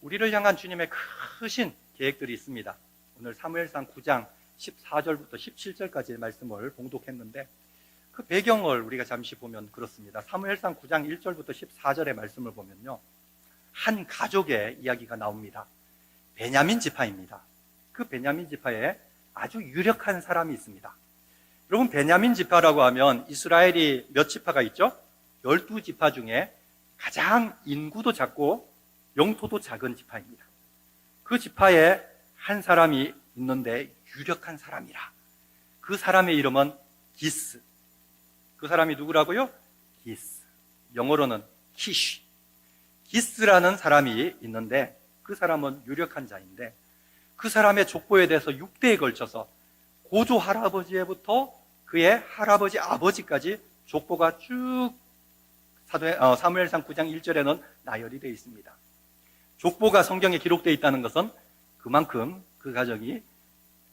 우리를 향한 주님의 크신 계획들이 있습니다. 오늘 사무엘상 9장 14절부터 17절까지의 말씀을 봉독했는데 그 배경을 우리가 잠시 보면 그렇습니다. 사무엘상 9장 1절부터 14절의 말씀을 보면요, 한 가족의 이야기가 나옵니다. 베냐민 지파입니다. 그 베냐민 지파에 아주 유력한 사람이 있습니다. 여러분, 베냐민 지파라고 하면 이스라엘이 몇 지파가 있죠? 12지파 중에 가장 인구도 작고 영토도 작은 지파입니다. 그 지파에 한 사람이 있는데 유력한 사람이라. 그 사람의 이름은 기스. 그 사람이 누구라고요? 기스. 영어로는 키쉬. 기스라는 사람이 있는데 그 사람은 유력한 자인데 그 사람의 족보에 대해서 6대에 걸쳐서 고조 할아버지부터 그의 할아버지 아버지까지 족보가 쭉 사무엘상 9장 1절에는 나열이 되어 있습니다. 족보가 성경에 기록되어 있다는 것은 그만큼 그 가정이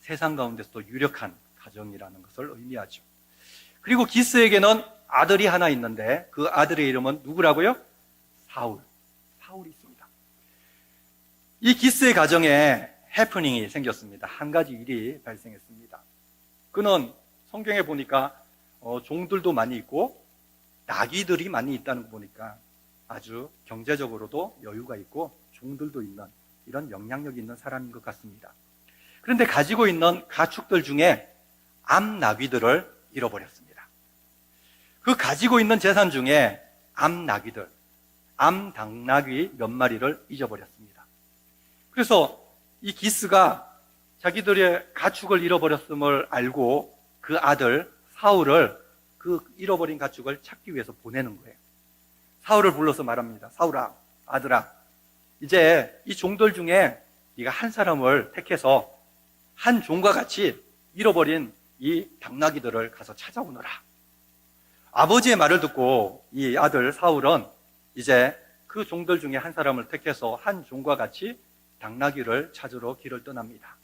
세상 가운데서도 유력한 가정이라는 것을 의미하죠. 그리고 기스에게는 아들이 하나 있는데 그 아들의 이름은 누구라고요? 사울이 있습니다. 이 기스의 가정에 해프닝이 생겼습니다. 한 가지 일이 발생했습니다. 그는 성경에 보니까 종들도 많이 있고 나귀들이 많이 있다는 거 보니까 아주 경제적으로도 여유가 있고 종들도 있는 이런 영향력 있는 사람인 것 같습니다. 그런데 가지고 있는 가축들 중에 암나귀들을 잃어버렸습니다. 그 가지고 있는 재산 중에 암당나귀 몇 마리를 잊어버렸습니다. 그래서 이 기스가 자기들의 가축을 잃어버렸음을 알고 그 아들 사울을 그 잃어버린 가축을 찾기 위해서 보내는 거예요. 사울을 불러서 말합니다. 사울아, 아들아, 이제 이 종들 중에 네가 한 사람을 택해서 한 종과 같이 잃어버린 이 당나귀들을 가서 찾아오너라. 아버지의 말을 듣고 이 아들 사울은 이제 그 종들 중에 한 사람을 택해서 한 종과 같이 당나귀를 찾으러 길을 떠납니다.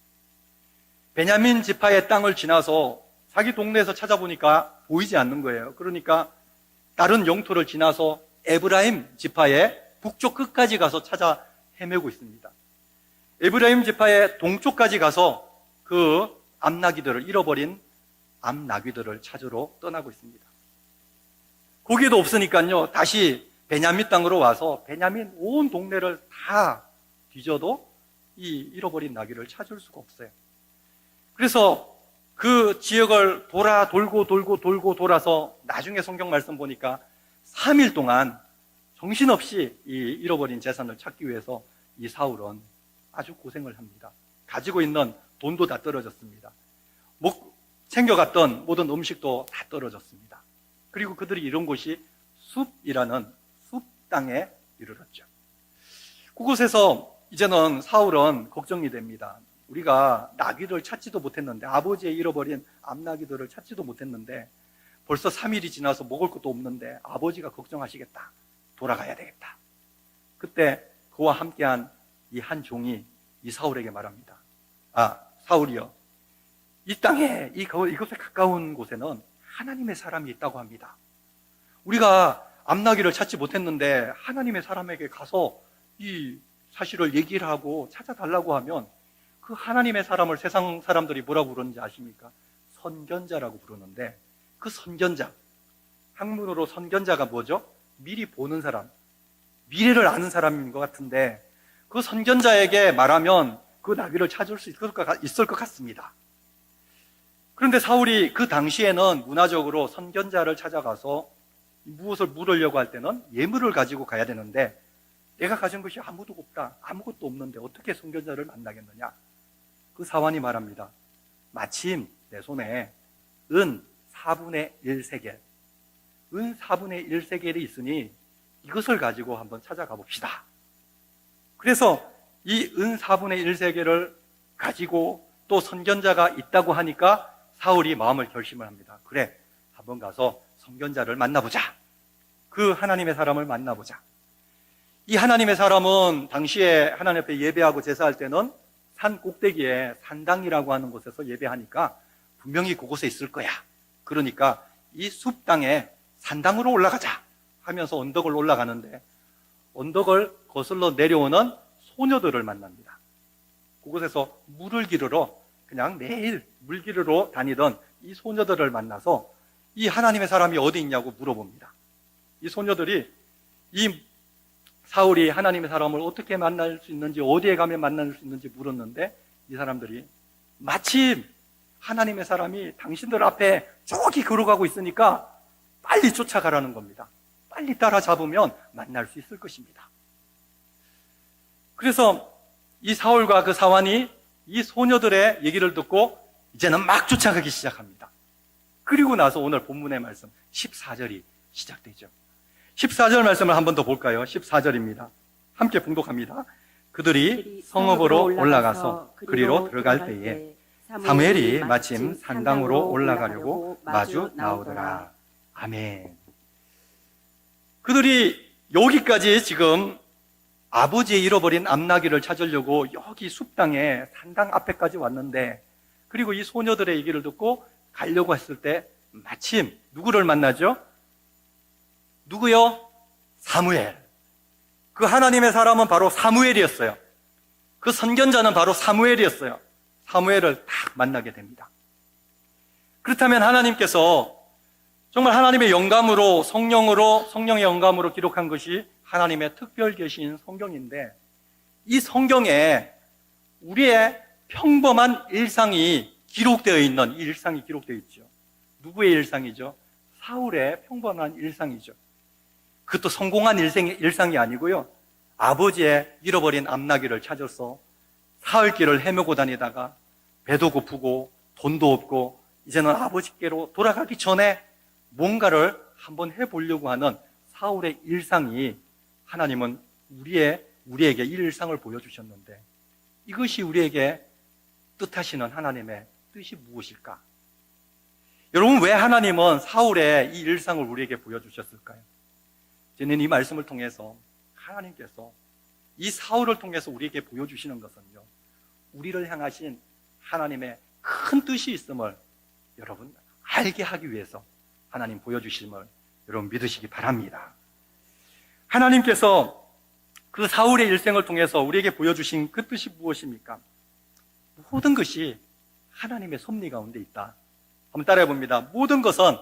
베냐민 지파의 땅을 지나서 자기 동네에서 찾아보니까 보이지 않는 거예요. 그러니까 다른 영토를 지나서 에브라임 지파의 북쪽 끝까지 가서 찾아 헤매고 있습니다. 에브라임 지파의 동쪽까지 가서 그 암나귀들을 잃어버린 암나귀들을 찾으러 떠나고 있습니다. 거기에도 없으니까요, 다시 베냐민 땅으로 와서 베냐민 온 동네를 다 뒤져도 이 잃어버린 나귀를 찾을 수가 없어요. 그래서 그 지역을 돌고 돌아서 나중에 성경 말씀 보니까 3일 동안 정신없이 이 잃어버린 재산을 찾기 위해서 이 사울은 아주 고생을 합니다. 가지고 있는 돈도 다 떨어졌습니다. 챙겨갔던 모든 음식도 다 떨어졌습니다. 그리고 그들이 이룬 곳이 숲이라는 숲 땅에 이르렀죠. 그곳에서 이제는 사울은 걱정이 됩니다. 우리가 나귀를 찾지도 못했는데, 아버지의 잃어버린 암나귀들을 찾지도 못했는데 벌써 3일이 지나서 먹을 것도 없는데 아버지가 걱정하시겠다. 돌아가야 되겠다. 그때 그와 함께한 이 한 종이 이 사울에게 말합니다. 사울이여, 이 땅에 이곳에 가까운 곳에는 하나님의 사람이 있다고 합니다. 우리가 암나귀를 찾지 못했는데 하나님의 사람에게 가서 이 사실을 얘기를 하고 찾아달라고 하면 그 하나님의 사람을 세상 사람들이 뭐라고 부르는지 아십니까? 선견자라고 부르는데, 그 선견자, 한문으로 선견자가 뭐죠? 미리 보는 사람, 미래를 아는 사람인 것 같은데 그 선견자에게 말하면 그 나귀를 찾을 수 있을 것 같습니다. 그런데 사울이 그 당시에는 문화적으로 선견자를 찾아가서 무엇을 물으려고 할 때는 예물을 가지고 가야 되는데, 내가 가진 것이 아무것도 없다, 아무것도 없는데 어떻게 선견자를 만나겠느냐. 그 사환이 말합니다. 마침 내 손에 은 4분의 1세겔, 은 4분의 1세겔이 있으니 이것을 가지고 한번 찾아가 봅시다. 그래서 이 은 4분의 1세겔을 가지고 또 선견자가 있다고 하니까 사울이 마음을 결심을 합니다. 그래, 한번 가서 선견자를 만나보자. 그 하나님의 사람을 만나보자. 이 하나님의 사람은 당시에 하나님 앞에 예배하고 제사할 때는 산 꼭대기에 산당이라고 하는 곳에서 예배하니까 분명히 그곳에 있을 거야. 그러니까 이 숲 땅에 산당으로 올라가자 하면서 언덕을 올라가는데, 언덕을 거슬러 내려오는 소녀들을 만납니다. 그곳에서 물을 기르러 그냥 매일 물 기르러 다니던 이 소녀들을 만나서 이 하나님의 사람이 어디 있냐고 물어봅니다. 이 소녀들이 이 사울이 하나님의 사람을 어떻게 만날 수 있는지, 어디에 가면 만날 수 있는지 물었는데 이 사람들이 마침 하나님의 사람이 당신들 앞에 저기 걸어가고 있으니까 빨리 쫓아가라는 겁니다. 빨리 따라잡으면 만날 수 있을 것입니다. 그래서 이 사울과 그 사환이 이 소녀들의 얘기를 듣고 이제는 막 쫓아가기 시작합니다. 그리고 나서 오늘 본문의 말씀 14절이 시작되죠. 14절 말씀을 한 번 더 볼까요? 14절입니다. 함께 봉독합니다. 그들이 성읍으로 올라가서 그리로 들어갈 때에 사무엘이 마침 산당으로 올라가려고 마주 나오더라. 아멘. 그들이 여기까지 지금 아버지의 잃어버린 암나귀를 찾으려고 여기 숲땅에 산당 앞에까지 왔는데, 그리고 이 소녀들의 얘기를 듣고 가려고 했을 때 마침 누구를 만나죠? 누구요? 사무엘. 그 하나님의 사람은 바로 사무엘이었어요. 그 선견자는 바로 사무엘이었어요. 사무엘을 딱 만나게 됩니다. 그렇다면 하나님께서 정말 하나님의 영감으로, 성령의 영감으로 기록한 것이 하나님의 특별 계시인 성경인데, 이 성경에 우리의 평범한 일상이 기록되어 있는, 이 일상이 기록되어 있죠. 누구의 일상이죠? 사울의 평범한 일상이죠. 그것도 성공한 일상이 아니고요, 아버지의 잃어버린 암나귀를 찾아서 사흘길을 헤매고 다니다가 배도 고프고 돈도 없고 이제는 아버지께로 돌아가기 전에 뭔가를 한번 해보려고 하는 사울의 일상이, 하나님은 우리에게 이 일상을 보여주셨는데, 이것이 우리에게 뜻하시는 하나님의 뜻이 무엇일까? 여러분, 왜 하나님은 사울의 이 일상을 우리에게 보여주셨을까요? 저는 이 말씀을 통해서 하나님께서 이 사울을 통해서 우리에게 보여주시는 것은요, 우리를 향하신 하나님의 큰 뜻이 있음을 여러분 알게 하기 위해서 하나님 보여주심을 여러분 믿으시기 바랍니다. 하나님께서 그 사울의 일생을 통해서 우리에게 보여주신 그 뜻이 무엇입니까? 모든 것이 하나님의 섭리 가운데 있다. 한번 따라해 봅니다. 모든 것은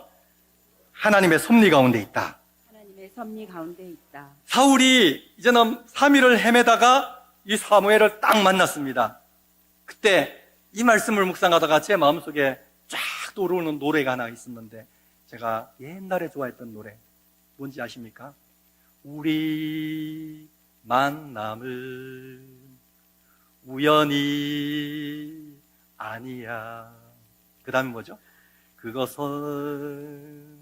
하나님의 섭리 가운데 있다. 하나님의 섭리 가운데 있다. 사울이 이제는 3일을 헤매다가 이 사무엘을 딱 만났습니다. 그때 이 말씀을 묵상하다가 제 마음속에 쫙 떠오르는 노래가 하나 있었는데, 제가 옛날에 좋아했던 노래 뭔지 아십니까? 우리 만남은 우연이 아니야. 그 다음에 뭐죠? 그것은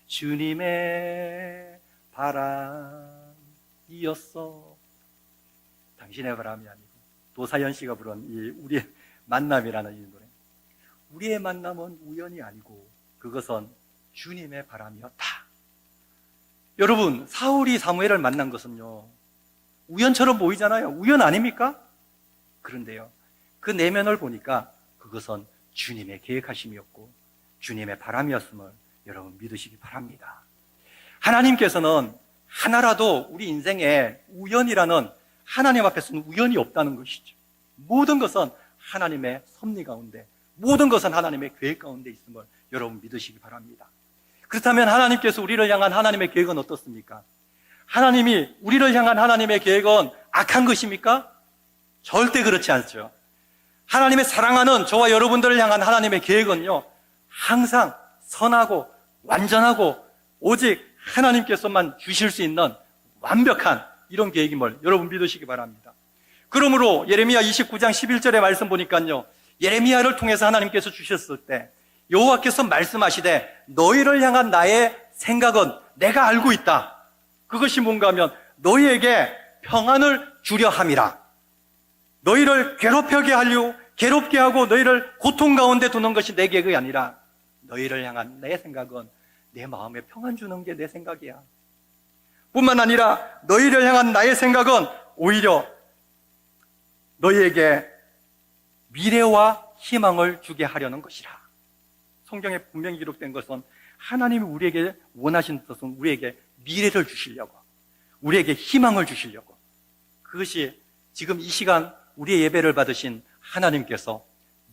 주님의 바람이었어. 당신의 바람이 아니고, 도사연 씨가 부른 이 우리의 만남이라는 이 노래. 우리의 만남은 우연이 아니고 그것은 주님의 바람이었다. 여러분, 사울이 사무엘을 만난 것은요, 우연처럼 보이잖아요. 우연 아닙니까? 그런데요, 그 내면을 보니까 그것은 주님의 계획하심이었고 주님의 바람이었음을 여러분 믿으시기 바랍니다. 하나님께서는 하나라도 우리 인생에 우연이라는, 하나님 앞에서는 우연이 없다는 것이죠. 모든 것은 하나님의 섭리 가운데, 모든 것은 하나님의 계획 가운데 있음을 여러분 믿으시기 바랍니다. 그렇다면 하나님께서 우리를 향한 하나님의 계획은 어떻습니까? 하나님이 우리를 향한 하나님의 계획은 악한 것입니까? 절대 그렇지 않죠. 하나님의 사랑하는 저와 여러분들을 향한 하나님의 계획은요, 항상 선하고 완전하고 오직 하나님께서만 주실 수 있는 완벽한 이런 계획임을 여러분 믿으시기 바랍니다. 그러므로 예레미야 29장 11절의 말씀 보니까요, 예레미야를 통해서 하나님께서 주셨을 때 여호와께서 말씀하시되 너희를 향한 나의 생각은 내가 알고 있다. 그것이 뭔가 하면 너희에게 평안을 주려 함이라. 너희를 괴롭게 하고 너희를 고통 가운데 두는 것이 내 계획이 아니라, 너희를 향한 내 생각은 내 마음에 평안 주는 게 내 생각이야. 뿐만 아니라 너희를 향한 나의 생각은 오히려 너희에게 미래와 희망을 주게 하려는 것이라. 성경에 분명히 기록된 것은 하나님이 우리에게 원하신 뜻은 우리에게 미래를 주시려고, 우리에게 희망을 주시려고, 그것이 지금 이 시간 우리의 예배를 받으신 하나님께서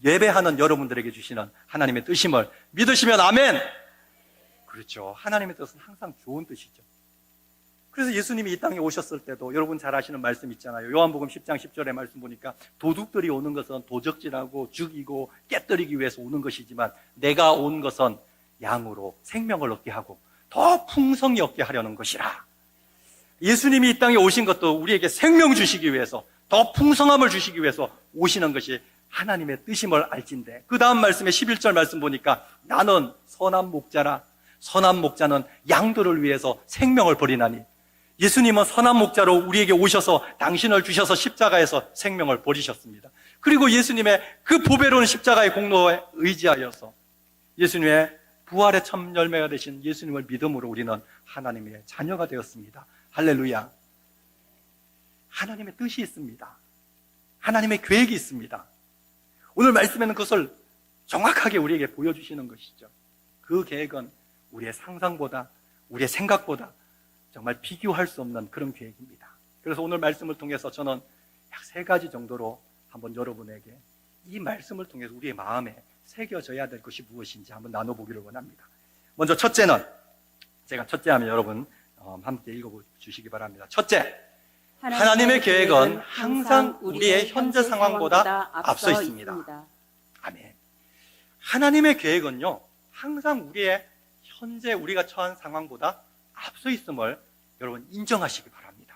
예배하는 여러분들에게 주시는 하나님의 뜻임을 믿으시면 아멘! 그렇죠. 하나님의 뜻은 항상 좋은 뜻이죠. 그래서 예수님이 이 땅에 오셨을 때도 여러분 잘 아시는 말씀 있잖아요. 요한복음 10장 10절의 말씀 보니까 도둑들이 오는 것은 도적질하고 죽이고 깨뜨리기 위해서 오는 것이지만 내가 온 것은 양으로 생명을 얻게 하고 더 풍성히 얻게 하려는 것이라. 예수님이 이 땅에 오신 것도 우리에게 생명 주시기 위해서, 더 풍성함을 주시기 위해서 오시는 것이 하나님의 뜻임을 알진대. 그 다음 말씀에 11절 말씀 보니까 나는 선한 목자라. 선한 목자는 양들을 위해서 생명을 버리나니. 예수님은 선한 목자로 우리에게 오셔서 당신을 주셔서 십자가에서 생명을 버리셨습니다. 그리고 예수님의 그 보배로운 십자가의 공로에 의지하여서 예수님의 부활의 참 열매가 되신 예수님을 믿음으로 우리는 하나님의 자녀가 되었습니다. 할렐루야. 하나님의 뜻이 있습니다. 하나님의 계획이 있습니다. 오늘 말씀에는 그것을 정확하게 우리에게 보여주시는 것이죠. 그 계획은 우리의 상상보다, 우리의 생각보다 정말 비교할 수 없는 그런 계획입니다. 그래서 오늘 말씀을 통해서 저는 약 3가지 정도로 한번 여러분에게 이 말씀을 통해서 우리의 마음에 새겨져야 될 것이 무엇인지 한번 나눠보기를 원합니다. 먼저 첫째는, 제가 첫째 하면 여러분 함께 읽어주시기 바랍니다. 첫째, 하나님의 계획은 항상 우리의 현재 상황보다 앞서 있습니다. 아멘. 하나님의 계획은요, 항상 우리의 현재 우리가 처한 상황보다 앞서 있음을 여러분 인정하시기 바랍니다.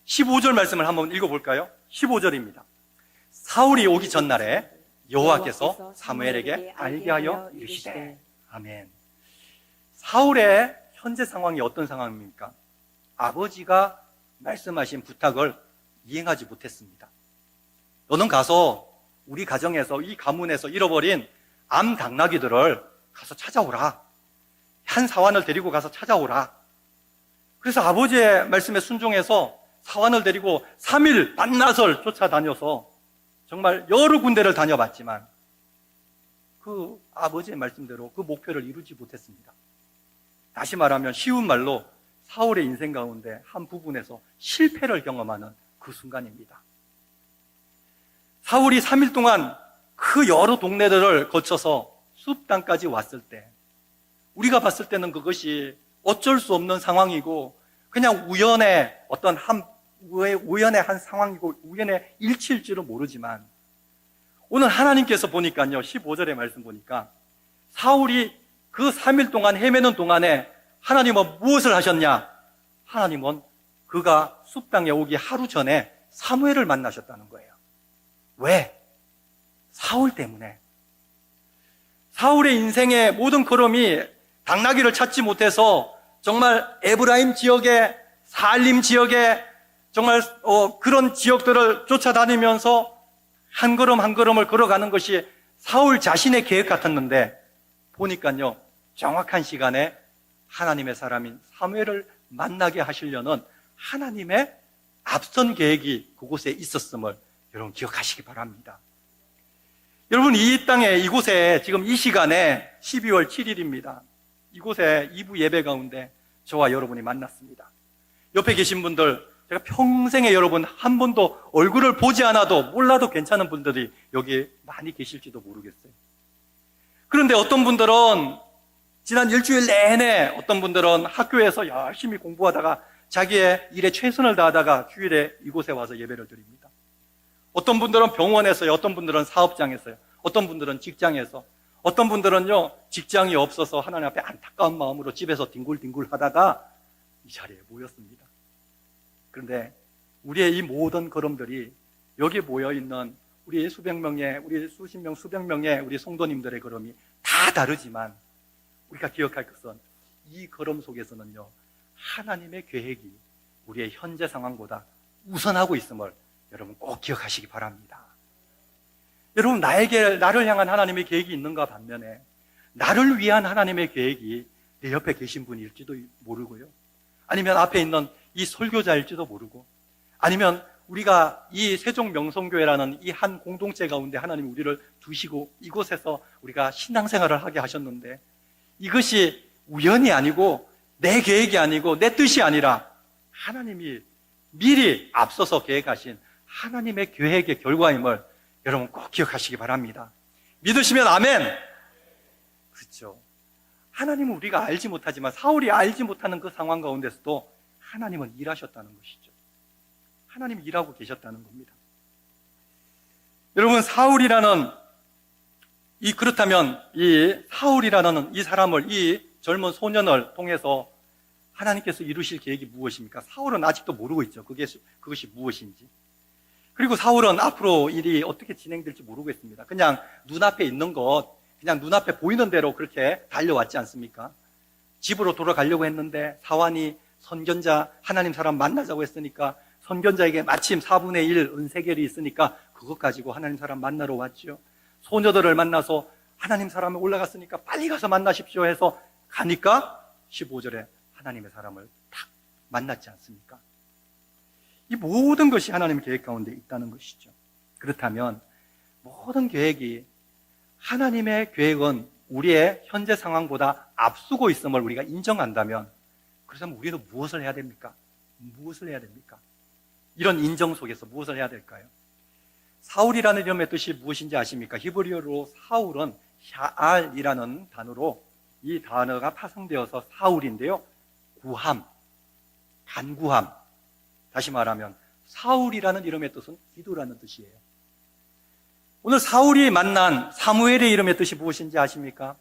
15절 말씀을 한번 읽어볼까요? 15절입니다. 사울이 오기 전날에 여호와께서 사무엘에게 알게 하여 이르시되. 아멘. 사울의 현재 상황이 어떤 상황입니까? 아버지가 말씀하신 부탁을 이행하지 못했습니다. 너는 가서 우리 가정에서, 이 가문에서 잃어버린 암 당나귀들을 가서 찾아오라. 한 사환을 데리고 가서 찾아오라. 그래서 아버지의 말씀에 순종해서 사환을 데리고 3일 반나절 쫓아다녀서 정말 여러 군데를 다녀봤지만 그 아버지의 말씀대로 그 목표를 이루지 못했습니다. 다시 말하면 쉬운 말로 사울의 인생 가운데 한 부분에서 실패를 경험하는 그 순간입니다. 사울이 3일 동안 그 여러 동네들을 거쳐서 숲 땅까지 왔을 때 우리가 봤을 때는 그것이 어쩔 수 없는 상황이고 그냥 우연의 한 상황이고 우연의 일치일지도 모르지만 오늘 하나님께서 보니까요, 15절의 말씀 보니까 사울이 그 3일 동안 헤매는 동안에 하나님은 무엇을 하셨냐? 하나님은 그가 숲 땅에 오기 하루 전에 사무엘을 만나셨다는 거예요. 왜? 사울 때문에. 사울의 인생의 모든 걸음이 당나귀를 찾지 못해서 정말 에브라임 지역에, 살림 지역에 정말 그런 지역들을 쫓아다니면서 한 걸음 한 걸음을 걸어가는 것이 사울 자신의 계획 같았는데 보니까요, 정확한 시간에 하나님의 사람인 사무엘을 만나게 하시려는 하나님의 앞선 계획이 그곳에 있었음을 여러분 기억하시기 바랍니다. 여러분, 이 땅에, 이곳에 지금 이 시간에 12월 7일입니다. 이곳에 2부 예배 가운데 저와 여러분이 만났습니다. 옆에 계신 분들, 제가 평생에 여러분 한 번도 얼굴을 보지 않아도 몰라도 괜찮은 분들이 여기 많이 계실지도 모르겠어요. 그런데 어떤 분들은 지난 일주일 내내, 어떤 분들은 학교에서 열심히 공부하다가 자기의 일에 최선을 다하다가 주일에 이곳에 와서 예배를 드립니다. 어떤 분들은 병원에서요, 어떤 분들은 사업장에서요, 어떤 분들은 직장에서, 어떤 분들은요, 직장이 없어서 하나님 앞에 안타까운 마음으로 집에서 뒹굴뒹굴 하다가 이 자리에 모였습니다. 그런데 우리의 이 모든 걸음들이 여기 모여있는 우리 수백 명의, 우리 수십 명, 수백 명의 우리 성도님들의 걸음이 다 다르지만 우리가 기억할 것은 이 걸음 속에서는요, 하나님의 계획이 우리의 현재 상황보다 우선하고 있음을 여러분 꼭 기억하시기 바랍니다. 여러분, 나를 향한 하나님의 계획이 있는가 반면에 나를 위한 하나님의 계획이 내 옆에 계신 분일지도 모르고요, 아니면 앞에 있는 이 설교자일지도 모르고, 아니면 우리가 이 세종명성교회라는 이 한 공동체 가운데 하나님이 우리를 두시고 이곳에서 우리가 신앙생활을 하게 하셨는데 이것이 우연이 아니고 내 계획이 아니고 내 뜻이 아니라 하나님이 미리 앞서서 계획하신 하나님의 계획의 결과임을 여러분 꼭 기억하시기 바랍니다. 믿으시면 아멘. 그렇죠. 하나님은 우리가 알지 못하지만 사울이 알지 못하는 그 상황 가운데서도 하나님은 일하셨다는 것이죠. 하나님이 일하고 계셨다는 겁니다. 여러분, 그렇다면 이 사울이라는 이 사람을, 이 젊은 소년을 통해서 하나님께서 이루실 계획이 무엇입니까? 사울은 아직도 모르고 있죠. 그것이 무엇인지. 그리고 사울은 앞으로 일이 어떻게 진행될지 모르고 있습니다. 그냥 눈앞에 있는 것, 그냥 눈앞에 보이는 대로 그렇게 달려왔지 않습니까? 집으로 돌아가려고 했는데 사환이 선견자, 하나님 사람 만나자고 했으니까 선견자에게 마침 4분의 1 은세겔이 있으니까 그것 가지고 하나님 사람 만나러 왔죠. 소녀들을 만나서 하나님 사람을 올라갔으니까 빨리 가서 만나십시오 해서 가니까 15절에 하나님의 사람을 딱 만났지 않습니까? 이 모든 것이 하나님의 계획 가운데 있다는 것이죠. 그렇다면 모든 계획이, 하나님의 계획은 우리의 현재 상황보다 앞서고 있음을 우리가 인정한다면, 그렇다면 우리는 무엇을 해야 됩니까? 무엇을 해야 됩니까? 이런 인정 속에서 무엇을 해야 될까요? 사울이라는 이름의 뜻이 무엇인지 아십니까? 히브리어로 사울은 샤알이라는 단어로, 이 단어가 파생되어서 사울인데요, 구함, 간구함. 다시 말하면 사울이라는 이름의 뜻은 기도라는 뜻이에요. 오늘 사울이 만난 사무엘의 이름의 뜻이 무엇인지 아십니까?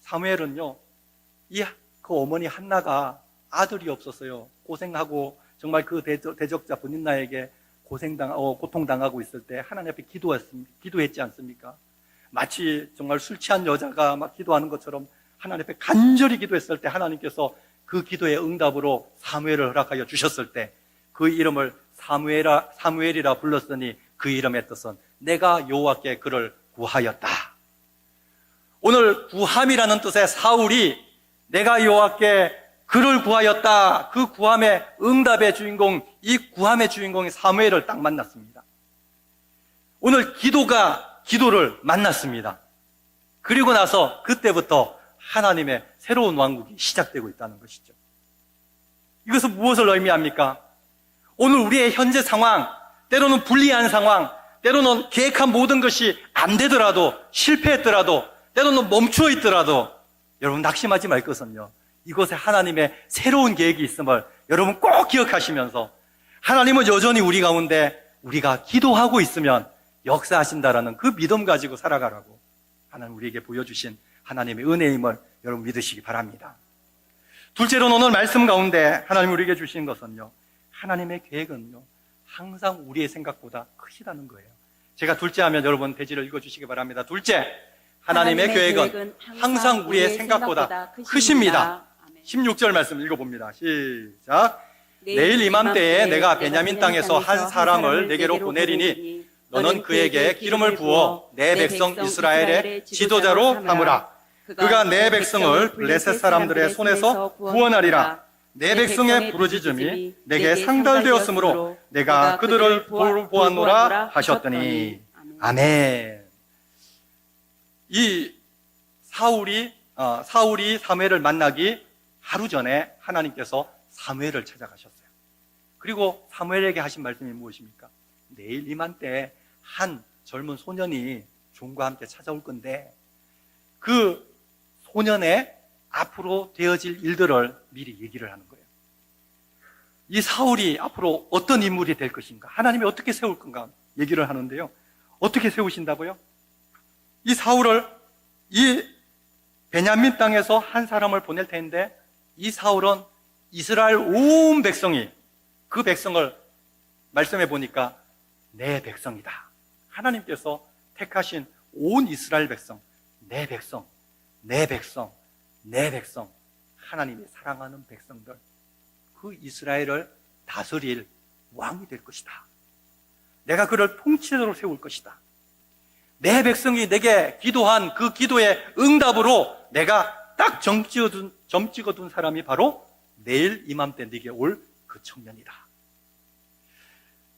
사무엘은요, 그 어머니 한나가 아들이 없었어요. 고생하고 정말 그 대적자 브닌나에게 고통당하고 있을 때 하나님 앞에 기도했지 않습니까? 마치 정말 술 취한 여자가 막 기도하는 것처럼 하나님 앞에 간절히 기도했을 때 하나님께서 그 기도의 응답으로 사무엘을 허락하여 주셨을 때 그 이름을 사무엘이라 불렀으니 그 이름의 뜻은 내가 여호와께 그를 구하였다. 오늘 구함이라는 뜻의 사울이 내가 여호와께 그를 구하였다. 그 구함의 응답의 주인공, 이 구함의 주인공이 사무엘을 딱 만났습니다. 오늘 기도가 기도를 만났습니다. 그리고 나서 그때부터 하나님의 새로운 왕국이 시작되고 있다는 것이죠. 이것은 무엇을 의미합니까? 오늘 우리의 현재 상황, 때로는 불리한 상황, 때로는 계획한 모든 것이 안 되더라도, 실패했더라도, 때로는 멈추어 있더라도 여러분 낙심하지 말 것은요, 이곳에 하나님의 새로운 계획이 있음을 여러분 꼭 기억하시면서, 하나님은 여전히 우리 가운데 우리가 기도하고 있으면 역사하신다라는 그 믿음 가지고 살아가라고 하나님 우리에게 보여주신 하나님의 은혜임을 여러분 믿으시기 바랍니다. 둘째로는 오늘 말씀 가운데 하나님 우리에게 주신 것은요, 하나님의 계획은요 항상 우리의 생각보다 크시다는 거예요. 제가 둘째 하면 여러분 대지를 읽어주시기 바랍니다. 둘째, 하나님의 계획은 항상 우리의 생각보다 크십니다. 16절 말씀 읽어봅니다. 시작. 내일 이맘때에 내가 베냐민 땅에서 한 사람을 내게로 보내리니 너는 그에게 기름을 부어 내 백성 이스라엘의 지도자로 삼으라. 그가 내 백성을 블레셋 사람들의 손에서 구원하리라. 내 백성의 부르짖음이 내게 상달되었으므로 내가 그들을 보았노라 하셨더니. 아멘. 이 사울이 사무엘을 만나기 하루 전에 하나님께서 사무엘을 찾아가셨어요. 그리고 사무엘에게 하신 말씀이 무엇입니까? 내일 이맘때 한 젊은 소년이 종과 함께 찾아올 건데 그 소년의 앞으로 되어질 일들을 미리 얘기를 하는 거예요. 이 사울이 앞으로 어떤 인물이 될 것인가, 하나님이 어떻게 세울 건가 얘기를 하는데요. 어떻게 세우신다고요? 이 사울을, 이 베냐민 땅에서 한 사람을 보낼 텐데 이 사울은 이스라엘 온 백성이, 그 백성을 말씀해 보니까 내 백성이다. 하나님께서 택하신 온 이스라엘 백성, 내 백성, 내 백성, 내 백성, 하나님이 사랑하는 백성들, 그 이스라엘을 다스릴 왕이 될 것이다. 내가 그를 통치자로 세울 것이다. 내 백성이 내게 기도한 그 기도의 응답으로 내가 딱 점 찍어둔 사람이 바로 내일 이맘때 네게 올 그 청년이다.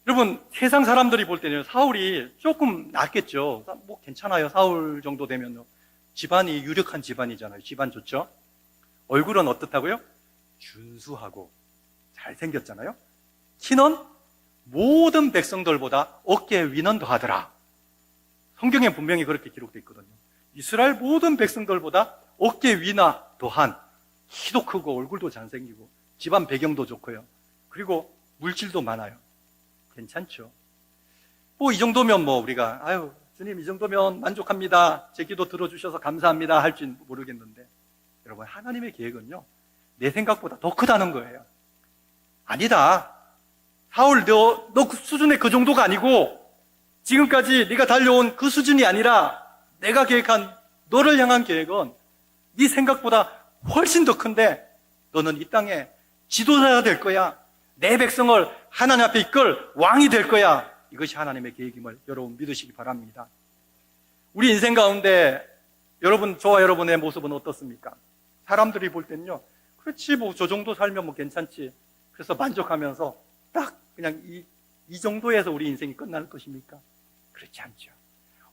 여러분, 세상 사람들이 볼 때는 사울이 조금 낫겠죠. 뭐 괜찮아요. 사울 정도 되면 집안이 유력한 집안이잖아요. 집안 좋죠. 얼굴은 어떻다고요? 준수하고 잘생겼잖아요. 키는 모든 백성들보다 어깨 위는 더하더라. 성경에 분명히 그렇게 기록되어 있거든요. 이스라엘 모든 백성들보다 어깨 위나 더한, 키도 크고 얼굴도 잘생기고 집안 배경도 좋고요. 그리고 물질도 많아요. 괜찮죠? 뭐 이 정도면 뭐 우리가 아유 주님 이 정도면 만족합니다. 제 기도 들어주셔서 감사합니다 할지 모르겠는데, 여러분 하나님의 계획은요 내 생각보다 더 크다는 거예요. 아니다. 사울 너 수준의 그 정도가 아니고 지금까지 네가 달려온 그 수준이 아니라 내가 계획한 너를 향한 계획은 네 생각보다 훨씬 더 큰데 너는 이 땅에 지도자가 될 거야. 내 백성을 하나님 앞에 이끌 왕이 될 거야. 이것이 하나님의 계획임을 여러분 믿으시기 바랍니다. 우리 인생 가운데 여러분, 저와 여러분의 모습은 어떻습니까? 사람들이 볼 때는요, 그렇지 뭐 저 정도 살면 뭐 괜찮지. 그래서 만족하면서 딱 그냥 이 정도에서 우리 인생이 끝날 것입니까? 그렇지 않죠.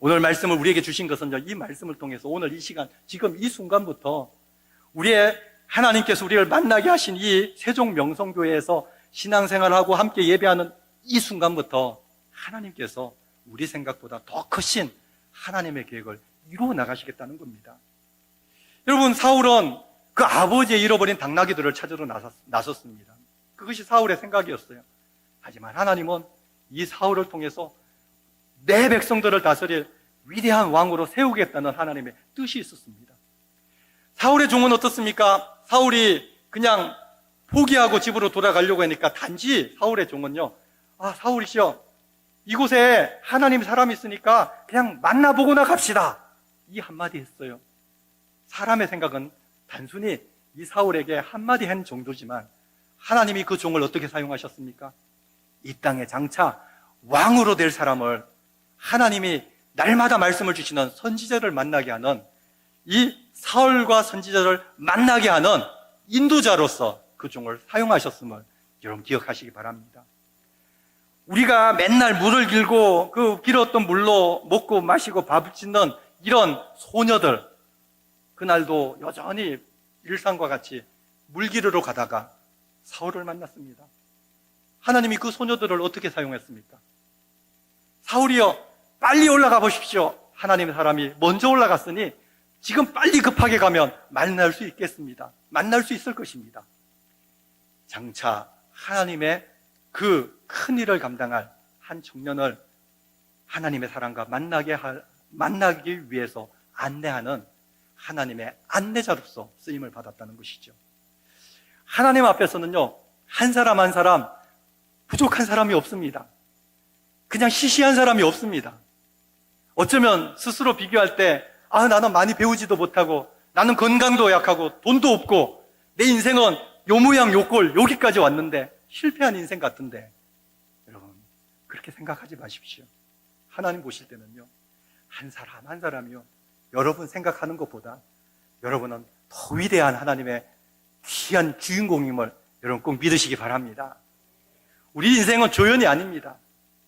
오늘 말씀을 우리에게 주신 것은요, 이 말씀을 통해서 오늘 이 시간, 지금 이 순간부터 우리의 하나님께서 우리를 만나게 하신 이 세종 명성교회에서 신앙생활하고 함께 예배하는 이 순간부터 하나님께서 우리 생각보다 더 크신 하나님의 계획을 이루어 나가시겠다는 겁니다. 여러분, 사울은 그 아버지의 잃어버린 당나귀들을 찾으러 나섰습니다. 그것이 사울의 생각이었어요. 하지만 하나님은 이 사울을 통해서 내 백성들을 다스릴 위대한 왕으로 세우겠다는 하나님의 뜻이 있었습니다. 사울의 종은 어떻습니까? 사울이 그냥 포기하고 집으로 돌아가려고 하니까 단지 사울의 종은요, 사울이시여, 이곳에 하나님 사람이 있으니까 그냥 만나보고나 갑시다. 이 한마디 했어요. 사람의 생각은 단순히 이 사울에게 한마디 한 정도지만 하나님이 그 종을 어떻게 사용하셨습니까? 이 땅에 장차 왕으로 될 사람을 하나님이 날마다 말씀을 주시는 선지자를 만나게 하는, 이 사울과 선지자를 만나게 하는 인도자로서 그 종을 사용하셨음을 여러분 기억하시기 바랍니다. 우리가 맨날 물을 길고 그 길었던 물로 먹고 마시고 밥을 짓는 이런 소녀들, 그날도 여전히 일상과 같이 물 기르러 가다가 사울을 만났습니다. 하나님이 그 소녀들을 어떻게 사용했습니까? 사울이여, 빨리 올라가 보십시오. 하나님의 사람이 먼저 올라갔으니 지금 빨리 급하게 가면 만날 수 있겠습니다. 만날 수 있을 것입니다. 장차 하나님의 그 큰 일을 감당할 한 청년을 하나님의 사람과 만나기 위해서 안내하는 하나님의 안내자로서 쓰임을 받았다는 것이죠. 하나님 앞에서는요, 한 사람 한 사람 부족한 사람이 없습니다. 그냥 시시한 사람이 없습니다. 어쩌면 스스로 비교할 때 나는 많이 배우지도 못하고 나는 건강도 약하고 돈도 없고 내 인생은 요 모양 요 꼴 여기까지 왔는데 실패한 인생 같은데, 여러분 그렇게 생각하지 마십시오. 하나님 보실 때는요, 한 사람 한 사람이요, 여러분 생각하는 것보다 여러분은 더 위대한 하나님의 귀한 주인공임을 여러분 꼭 믿으시기 바랍니다. 우리 인생은 조연이 아닙니다.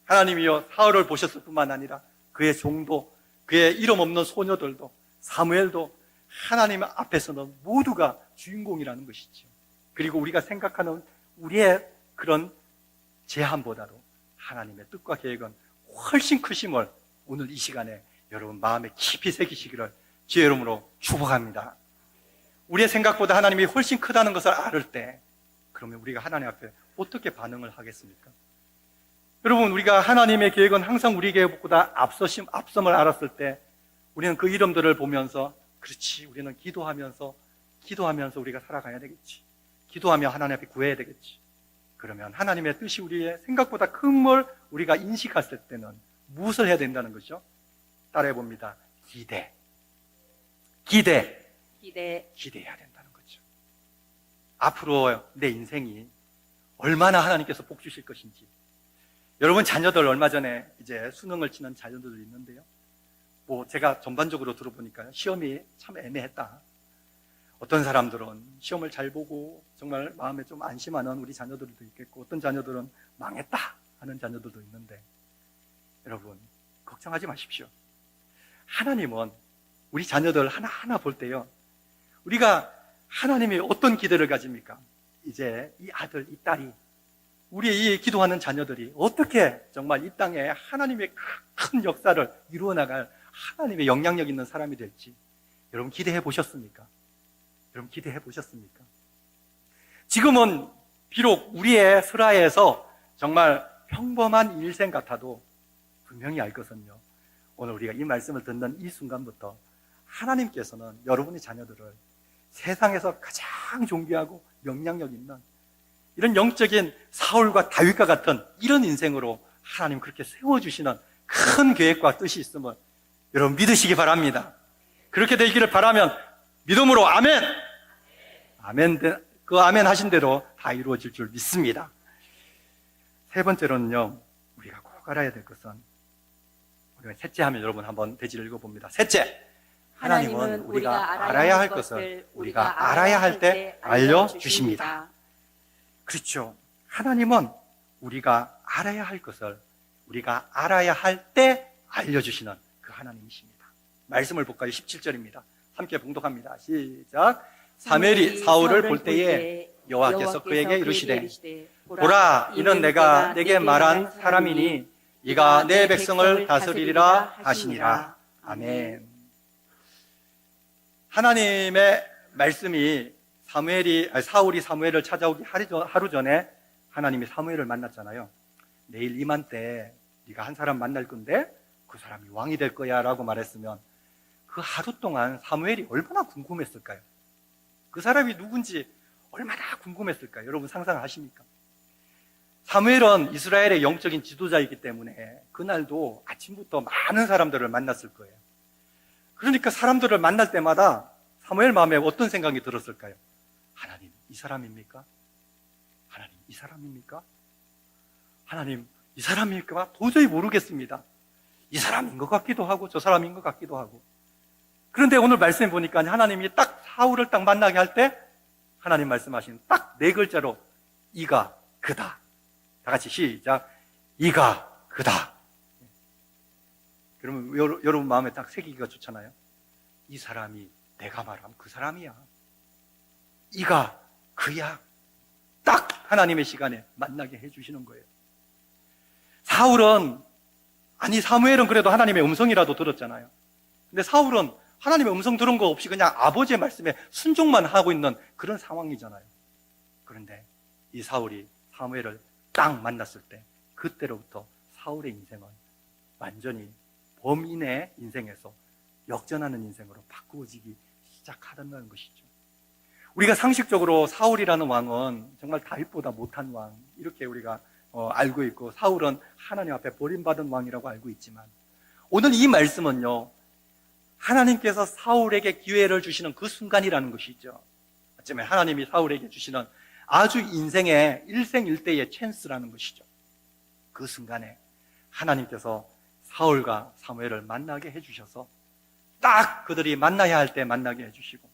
하나님이요, 사울을 보셨을 뿐만 아니라 그의 종도, 그의 이름 없는 소녀들도, 사무엘도 하나님 앞에서는 모두가 주인공이라는 것이죠. 그리고 우리가 생각하는 우리의 그런 제한보다도 하나님의 뜻과 계획은 훨씬 크심을 오늘 이 시간에 여러분 마음에 깊이 새기시기를 주의 이름으로 축복합니다. 우리의 생각보다 하나님이 훨씬 크다는 것을 알을 때, 그러면 우리가 하나님 앞에 어떻게 반응을 하겠습니까? 여러분, 우리가 하나님의 계획은 항상 우리 계획보다 앞섬을 알았을 때 우리는 그 이름들을 보면서, 그렇지, 우리는 기도하면서 우리가 살아가야 되겠지. 기도하며 하나님 앞에 구해야 되겠지. 그러면 하나님의 뜻이 우리의 생각보다 큰 걸 우리가 인식했을 때는 무엇을 해야 된다는 거죠? 따라해 봅니다. 기대해야 된다는 거죠. 앞으로 내 인생이 얼마나 하나님께서 복 주실 것인지. 여러분 자녀들 얼마 전에 이제 수능을 치는 자녀들도 있는데요, 뭐 제가 전반적으로 들어보니까 시험이 참 애매했다. 어떤 사람들은 시험을 잘 보고 정말 마음에 좀 안심하는 우리 자녀들도 있겠고, 어떤 자녀들은 망했다 하는 자녀들도 있는데, 여러분 걱정하지 마십시오. 하나님은 우리 자녀들 하나하나 볼 때요, 우리가 하나님이 어떤 기대를 가집니까? 이제 이 아들, 이 딸이 우리 이 기도하는 자녀들이 어떻게 정말 이 땅에 하나님의 큰 역사를 이루어 나갈 하나님의 영향력 있는 사람이 될지 여러분 기대해 보셨습니까? 여러분 기대해 보셨습니까? 지금은 비록 우리의 슬하에서 정말 평범한 일생 같아도 분명히 알 것은요, 오늘 우리가 이 말씀을 듣는 이 순간부터 하나님께서는 여러분의 자녀들을 세상에서 가장 존귀하고 영향력 있는 이런 영적인 사울과 다윗과 같은 이런 인생으로 하나님 그렇게 세워주시는 큰 계획과 뜻이 있음을 여러분 믿으시기 바랍니다. 그렇게 되기를 바라면 믿음으로 아멘! 그 아멘 하신 대로 다 이루어질 줄 믿습니다. 세 번째로는요, 우리가 꼭 알아야 될 것은, 우리가 셋째 하면 여러분 한번 대지를 읽어봅니다. 셋째, 하나님은 우리가 알아야 할 것을 우리가 알아야 할 때 알려주십니다. 그렇죠. 하나님은 우리가 알아야 할 것을 우리가 알아야 할 때 알려주시는 그 하나님이십니다. 말씀을 볼까요? 17절입니다. 함께 봉독합니다. 시작. 사무엘이 사울을 볼 때에 여호와께서 그에게 이르시되 보라, 이는 내가 내게 말한 사람이니 이가 내 백성을 다스리리라 하시니라. 아멘. 하나님의 말씀이 사울이 사무엘을 찾아오기 하루 전에 하나님이 사무엘을 만났잖아요. 내일 이맘때 네가 한 사람 만날 건데 그 사람이 왕이 될 거야 라고 말했으면 그 하루 동안 사무엘이 얼마나 궁금했을까요? 그 사람이 누군지 얼마나 궁금했을까요? 여러분 상상하십니까? 사무엘은 이스라엘의 영적인 지도자이기 때문에 그날도 아침부터 많은 사람들을 만났을 거예요. 그러니까 사람들을 만날 때마다 사무엘 마음에 어떤 생각이 들었을까요? 하나님, 이 사람입니까? 하나님, 이 사람입니까? 하나님, 이 사람입니까? 도저히 모르겠습니다. 이 사람인 것 같기도 하고 저 사람인 것 같기도 하고. 그런데 오늘 말씀해 보니까 하나님이 딱 사울을 딱 만나게 할 때 하나님 말씀하신 딱 네 글자로 이가 그다. 다 같이 시작. 이가 그다. 그러면 여러분 마음에 딱 새기기가 좋잖아요. 이 사람이 내가 말한 그 사람이야. 이가 그야. 딱 하나님의 시간에 만나게 해주시는 거예요. 사무엘은 그래도 하나님의 음성이라도 들었잖아요. 근데 사울은 하나님의 음성 들은 거 없이 그냥 아버지의 말씀에 순종만 하고 있는 그런 상황이잖아요. 그런데 이 사울이 사무엘을 딱 만났을 때 그때로부터 사울의 인생은 완전히 범인의 인생에서 역전하는 인생으로 바꾸어지기 시작하는 것이죠. 우리가 상식적으로 사울이라는 왕은 정말 다윗보다 못한 왕 이렇게 우리가 알고 있고 사울은 하나님 앞에 버림받은 왕이라고 알고 있지만 오늘 이 말씀은요, 하나님께서 사울에게 기회를 주시는 그 순간이라는 것이죠. 어쩌면 하나님이 사울에게 주시는 아주 인생의 일생일대의 찬스라는 것이죠. 그 순간에 하나님께서 사울과 사무엘을 만나게 해주셔서 딱 그들이 만나야 할 때 만나게 해주시고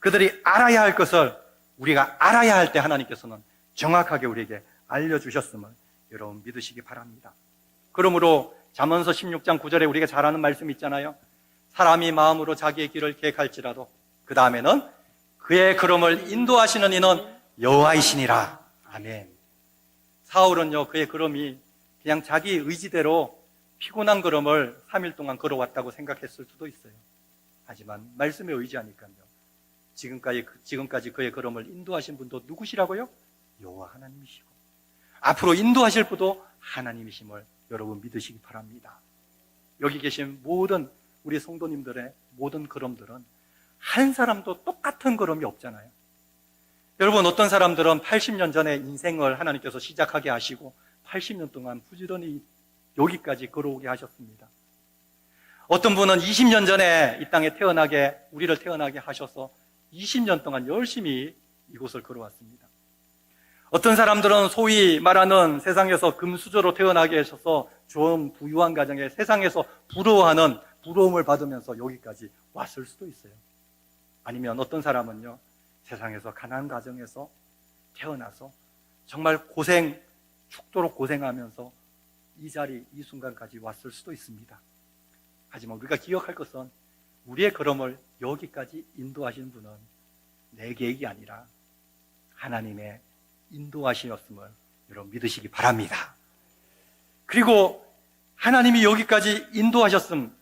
그들이 알아야 할 것을 우리가 알아야 할 때 하나님께서는 정확하게 우리에게 알려주셨음을 여러분 믿으시기 바랍니다. 그러므로 잠언서 16장 9절에 우리가 잘 아는 말씀 있잖아요. 사람이 마음으로 자기의 길을 계획할지라도 그 다음에는 그의 걸음을 인도하시는 이는 여호와이시니라. 아멘. 사울은요, 그의 걸음이 그냥 자기 의지대로 피곤한 걸음을 3일 동안 걸어왔다고 생각했을 수도 있어요. 하지만 말씀에 의지하니까요, 지금까지 그의 걸음을 인도하신 분도 누구시라고요? 여호와 하나님이시고 앞으로 인도하실 분도 하나님이심을 여러분 믿으시기 바랍니다. 여기 계신 모든 우리 성도님들의 모든 걸음들은 한 사람도 똑같은 걸음이 없잖아요. 여러분, 어떤 사람들은 80년 전에 인생을 하나님께서 시작하게 하시고 80년 동안 부지런히 여기까지 걸어오게 하셨습니다. 어떤 분은 20년 전에 이 땅에 우리를 태어나게 하셔서 20년 동안 열심히 이곳을 걸어왔습니다. 어떤 사람들은 소위 말하는 세상에서 금수저로 태어나게 하셔서 좀 부유한 가정에 세상에서 부러움을 받으면서 여기까지 왔을 수도 있어요. 아니면 어떤 사람은요, 세상에서 가난한 가정에서 태어나서 정말 죽도록 고생하면서 이 순간까지 왔을 수도 있습니다. 하지만 우리가 기억할 것은 우리의 걸음을 여기까지 인도하신 분은 내 계획이 아니라 하나님의 인도하시었음을 여러분 믿으시기 바랍니다. 그리고 하나님이 여기까지 인도하셨음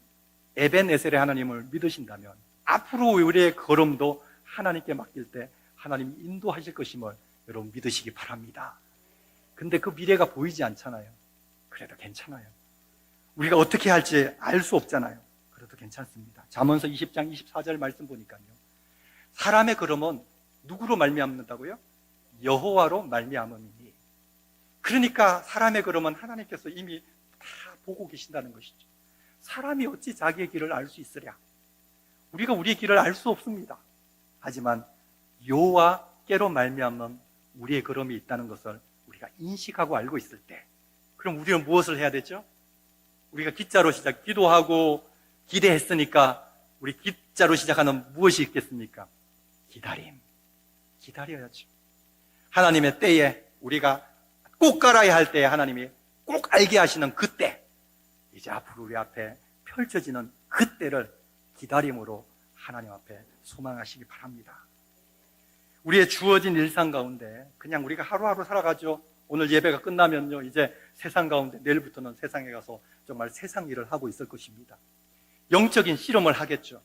에벤에셀의 하나님을 믿으신다면 앞으로 우리의 걸음도 하나님께 맡길 때 하나님이 인도하실 것임을 여러분 믿으시기 바랍니다. 근데 그 미래가 보이지 않잖아요. 그래도 괜찮아요. 우리가 어떻게 할지 알 수 없잖아요. 그래도 괜찮습니다. 잠언서 20장 24절 말씀 보니까요, 사람의 걸음은 누구로 말미암는다고요? 여호와로 말미암으니. 그러니까 사람의 걸음은 하나님께서 이미 다 보고 계신다는 것이죠. 사람이 어찌 자기의 길을 알 수 있으랴? 우리가 우리의 길을 알 수 없습니다. 하지만 여호와께로 말미암는 우리의 걸음이 있다는 것을 우리가 인식하고 알고 있을 때, 그럼 우리는 무엇을 해야 되죠? 우리가 기자로 기도하고 기대했으니까 우리 기자로 시작하는 무엇이 있겠습니까? 기다림. 기다려야죠. 하나님의 때에 우리가 꼭 깔아야 할 때에 하나님이 꼭 알게 하시는 그때, 이제 앞으로 우리 앞에 펼쳐지는 그때를 기다림으로 하나님 앞에 소망하시기 바랍니다. 우리의 주어진 일상 가운데 그냥 우리가 하루하루 살아가죠. 오늘 예배가 끝나면요, 이제 세상 가운데, 내일부터는 세상에 가서 정말 세상 일을 하고 있을 것입니다. 영적인 실험을 하겠죠.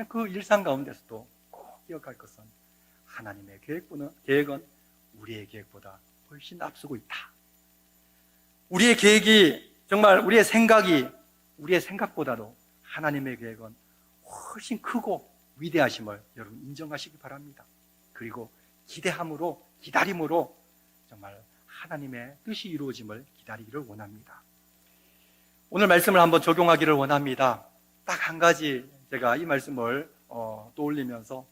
그 일상 가운데서도 꼭 기억할 것은 하나님의 계획은 우리의 계획보다 훨씬 앞서고 있다. 우리의 계획이, 정말 우리의 생각이 우리의 생각보다도 하나님의 계획은 훨씬 크고 위대하심을 여러분 인정하시기 바랍니다. 그리고 기대함으로, 기다림으로 정말 하나님의 뜻이 이루어짐을 기다리기를 원합니다. 오늘 말씀을 한번 적용하기를 원합니다. 딱 한 가지 제가 이 말씀을 떠올리면서,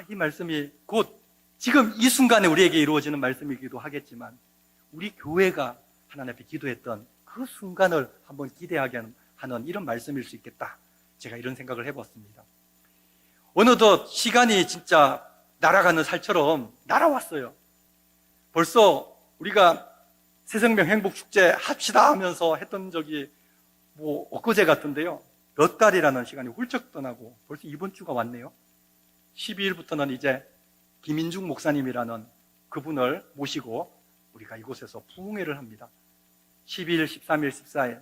이 말씀이 곧 지금 이 순간에 우리에게 이루어지는 말씀이기도 하겠지만, 우리 교회가 하나님 앞에 기도했던 그 순간을 한번 기대하게 하는 이런 말씀일 수 있겠다. 제가 이런 생각을 해봤습니다. 어느덧 시간이 진짜 날아가는 살처럼 날아왔어요. 벌써 우리가 새생명 행복축제 합시다 하면서 했던 적이 엊그제 같은데요, 몇 달이라는 시간이 훌쩍 떠나고 벌써 이번 주가 왔네요. 12일부터는 이제 김인중 목사님이라는 그분을 모시고 우리가 이곳에서 부흥회를 합니다. 12일, 13일, 14일.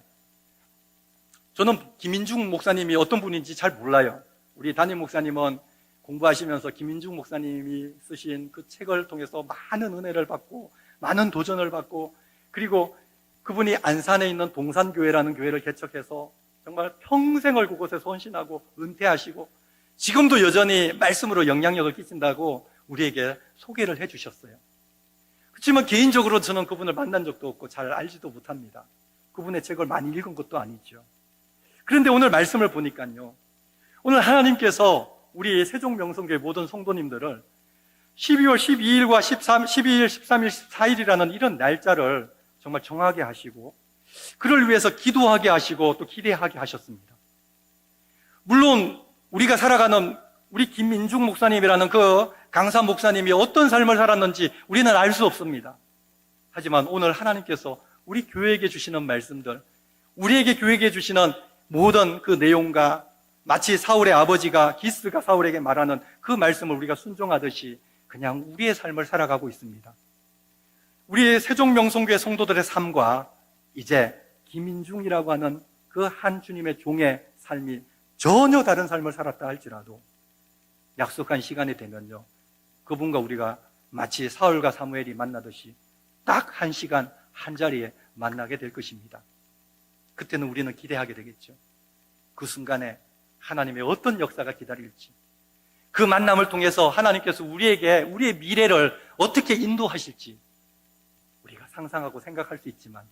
저는 김인중 목사님이 어떤 분인지 잘 몰라요. 우리 담임 목사님은 공부하시면서 김인중 목사님이 쓰신 그 책을 통해서 많은 은혜를 받고 많은 도전을 받고, 그리고 그분이 안산에 있는 동산교회라는 교회를 개척해서 정말 평생을 그곳에서 헌신하고 은퇴하시고 지금도 여전히 말씀으로 영향력을 끼친다고 우리에게 소개를 해주셨어요. 그렇지만 개인적으로 저는 그분을 만난 적도 없고 잘 알지도 못합니다. 그분의 책을 많이 읽은 것도 아니죠. 그런데 오늘 말씀을 보니까요, 오늘 하나님께서 우리 세종명성교회 모든 성도님들을 12월 12일과 12일, 13일, 14일이라는 이런 날짜를 정말 정하게 하시고 그를 위해서 기도하게 하시고 또 기대하게 하셨습니다. 물론 우리가 살아가는 우리 김민중 목사님이라는 그 강사 목사님이 어떤 삶을 살았는지 우리는 알 수 없습니다. 하지만 오늘 하나님께서 우리 교회에게 주시는 말씀들, 우리에게 교회에게 주시는 모든 그 내용과 마치 사울의 아버지가 기스가 사울에게 말하는 그 말씀을 우리가 순종하듯이 그냥 우리의 삶을 살아가고 있습니다. 우리의 세종명성교회 성도들의 삶과 이제 김인중이라고 하는 그 한 주님의 종의 삶이 전혀 다른 삶을 살았다 할지라도 약속한 시간이 되면요, 그분과 우리가 마치 사울과 사무엘이 만나듯이 딱 한 시간 한 자리에 만나게 될 것입니다. 그때는 우리는 기대하게 되겠죠. 그 순간에 하나님의 어떤 역사가 기다릴지, 그 만남을 통해서 하나님께서 우리에게 우리의 미래를 어떻게 인도하실지 우리가 상상하고 생각할 수 있지만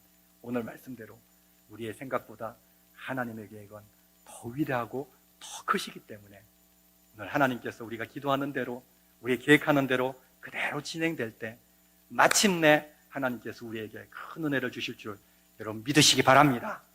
오늘 말씀대로 우리의 생각보다 하나님의 계획은 더 위대하고 더 크시기 때문에 오늘 하나님께서 우리가 기도하는 대로, 우리 계획하는 대로 그대로 진행될 때 마침내 하나님께서 우리에게 큰 은혜를 주실 줄 여러분 믿으시기 바랍니다.